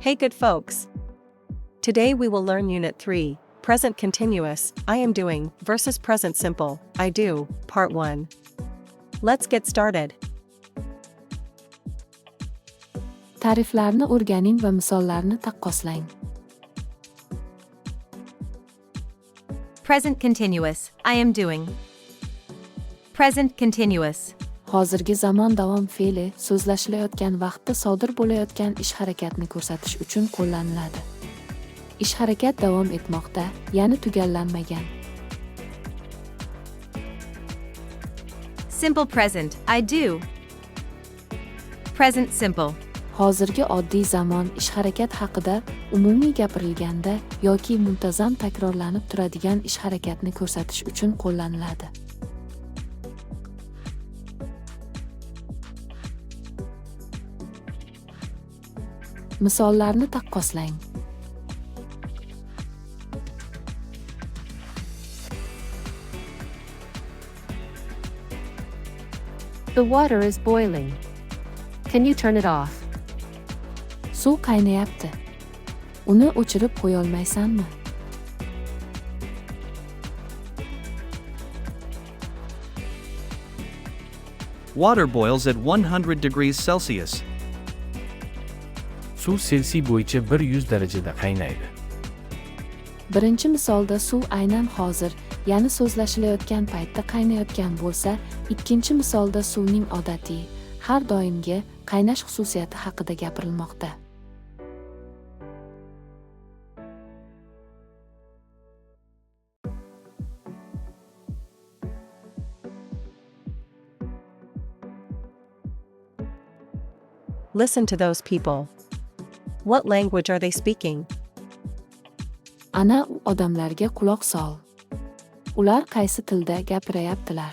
Hey good folks! Today we will learn Unit 3, Present Continuous, I am doing, versus Present Simple, I do, Part 1. Let's get started. Ta'riflarni o'rganing va misollarni taqqoslang. Present continuous, I am doing. Present continuous. Hozirgi zamon davom fe'li so'zlashilayotgan vaqtda sodir bo'layotgan ish harakatni ko'rsatish uchun qo'llaniladi. Ish harakat davom etmoqda, ya'ni tugallanmagan. Simple present, I do. Present simple. Hozirgi oddiy zamon ish harakat haqida umumiy gapirilganda yoki muntazam takrorlanib turadigan ish harakatni ko'rsatish uchun qo'llaniladi. Misollarni taqqoslang. The water is boiling. Can you turn it off? Suv qaynayapti. Uni o'chirib qo'ya olmaysanmi? Water boils at 100 degrees Celsius. Suv Selsiy bo'yicha 100 darajada qaynaydi. Birinchi misolda suv aynan hozir, ya'ni so'zlashilayotgan paytda qaynayotgan bo'lsa, ikkinchi misolda suvning odatiy, har doimgi qaynash xususiyati haqida gapirilmoqda. Listen to those people. What language are they speaking? Ana u odamlarga quloq sol. Ular qaysi tilda gapirayaptilar?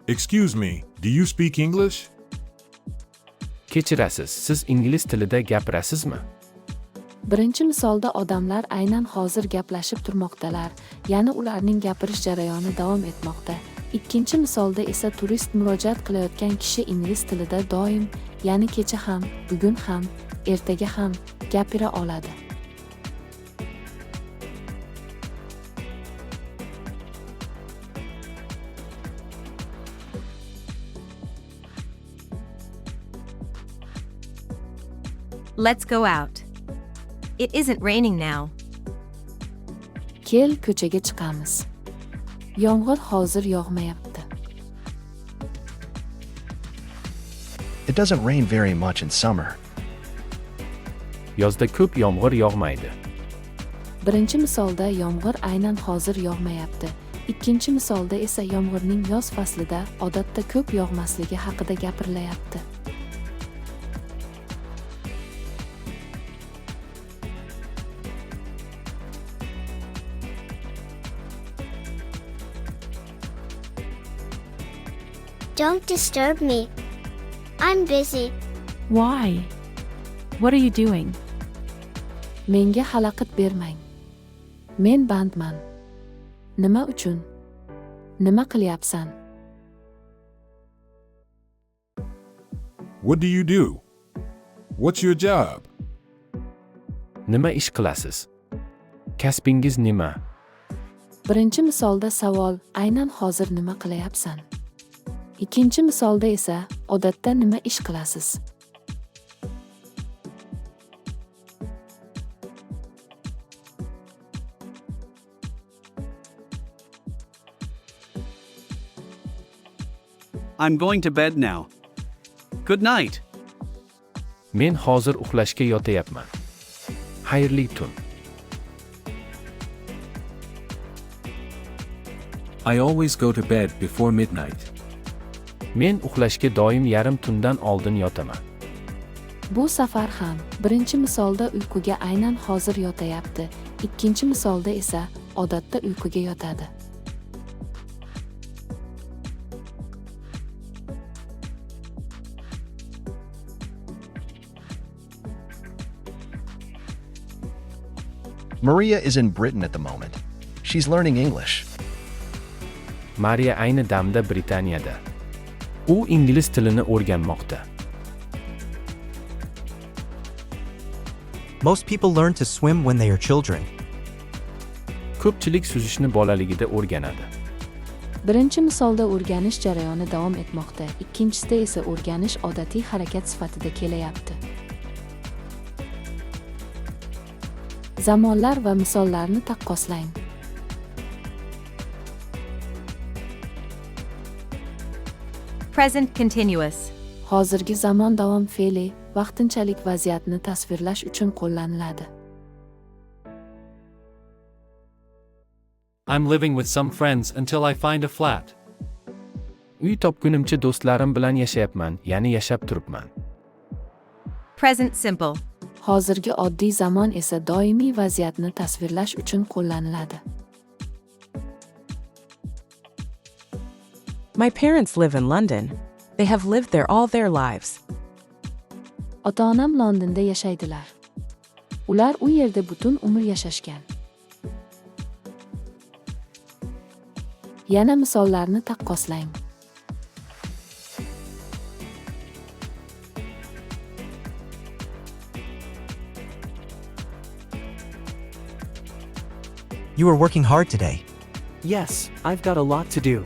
Excuse me, do you speak English? Kechirasiz, siz ingliz tilida gapirasizmi? Birinchi misolda odamlar aynan hozir gaplashib turmoqdalar, ya'ni ularning gapirish jarayoni davom etmoqda. Ikkinchi misolda esa turist murojaat qilayotgan kishi ingliz tilida doim, ya'ni kecha ham, bugun ham, ertaga ham gapira oladi. Let's go out. It isn't raining now. Kel ko'chaga chiqamiz. Yomg'ir hozir yog'mayapti. It doesn't rain very much in summer. Yozda ko'p yomg'ir yog'maydi. Birinchi misolda yomg'ir aynan hozir yog'mayapti. Ikkinchi misolda esa yomg'irning yoz faslida odatda ko'p yog'masligi haqida gapirilayapti. Don't disturb me. I'm busy. Why? What are you doing? Menga xalaqit bermang. Men bandman. Nima uchun? Nima qilyapsan? What do you do? What's your job? Nima ish qilasiz? Kasbingiz nima? Birinchi misolda savol aynan hozir nima qilyapsan? Ikkinchi misolda esa odatda nima ish qilasiz? I'm going to bed now. Good night. Men hozir uxlashga yotayapman. Xayrli tun. I always go to bed before midnight. Men uxlashga doim yarim tundan oldin yotaman. Bu safar ham birinchi misolda uyquga aynan hozir yotayapti, ikkinchi misolda esa odatda uyquga yotadi. Maria is in Britain at the moment. She's learning English. Mariya ayni damda Britaniyada. U ingliz tilini o'rganmoqda. Most people learn to swim when they are children. Ko'pchilik suzishni bolaligida o'rganadi. Birinchi misolda o'rganish jarayoni davom etmoqda, ikkinchisida esa o'rganish odatiy harakat sifatida kelayapti. Zamonlar va misollarni taqqoslang. Present continuous. Hozirgi zamon davom fe'li vaqtinchalik vaziyatni tasvirlash uchun qo'llaniladi. I'm living with some friends until I find a flat. Uy topgunimcha do'stlarim bilan yashayapman, ya'ni yashab turibman. Present simple. Hozirgi oddiy zamon esa doimiy vaziyatni tasvirlash uchun qo'llaniladi. My parents live in London. They have lived there all their lives. Ota-onam Londonda yashaydilar. Ular u yerda butun umr yashashgan. Yana misollarni taqqoslang. You are working hard today. Yes, I've got a lot to do.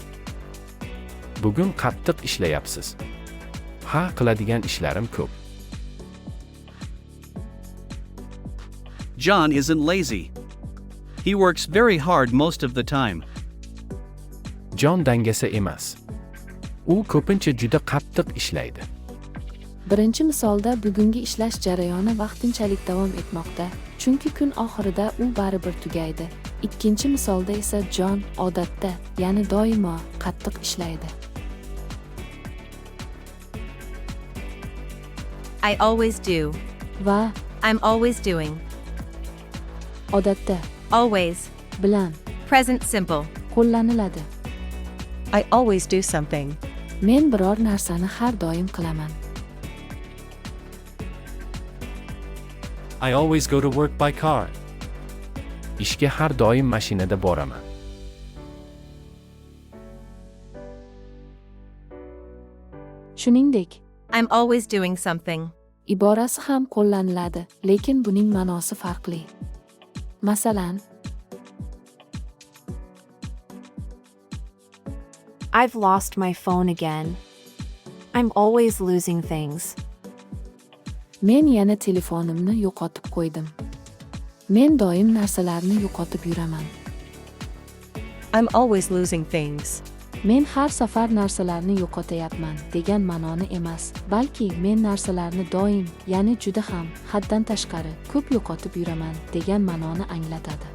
Bugun qattiq ishlayapsiz. Ha, qiladigan ishlarim ko'p. John isn't lazy. He works very hard most of the time. John dangasa emas. U ko'pincha juda qattiq ishlaydi. Birinchi misolda bugungi ishlash jarayoni vaqtinchalik davom etmoqda, chunki kun oxirida u baribir tugaydi. Ikkinchi misolda esa John odatda, ya'ni doimo qattiq ishlaydi. I always do. Va I'm always doing. odatda Always. bilan Present simple. qo'llaniladi. I always do something. Men biror narsani har doim qilaman. I always go to work by car. Ishga har doim mashinada boraman. Shuningdek, I'm always doing something. iborasi ham qo'llaniladi, lekin buning ma'nosi farqli. Masalan, I've lost my phone again. I'm always losing things. men yana telefonimni yo'qotib qo'ydim. Men doim narsalarni yo'qotib yuraman. I'm always losing things. Men har safar narsalarni yo'qotayapman degan ma'noni emas, balki men narsalarni doim, ya'ni juda ham haddan tashqari ko'p yo'qotib yuraman degan ma'noni anglatadi.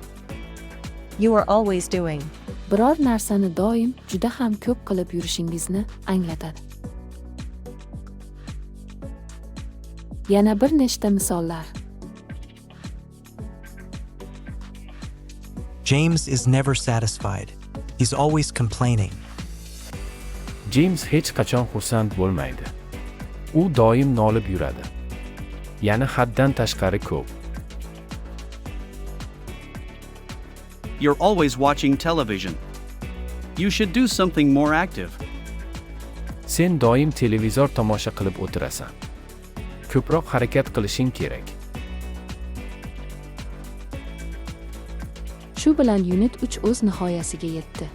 You are always doing. Biror narsani doim juda ham ko'p qilib yurishingizni anglatadi. Yana bir nechta misollar. James is never satisfied. He's always complaining. James hech qachon xursand bo'lmaydi. U doim nolib yuradi. Ya'ni haddan tashqari ko'p. You're always watching television. You should do something more active. Sen doim televizor tomosha qilib o'tirasan. Ko'proq harakat qilishing kerak. Shu bilan unit 3 o'z nihoyasiga yetdi.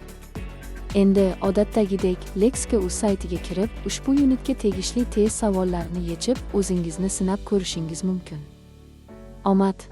Endi odatdagidek Lexika.uz saytiga kirib, ushbu unitga tegishli test savollarini yechib, o'zingizni sinab ko'rishingiz mumkin. Omad!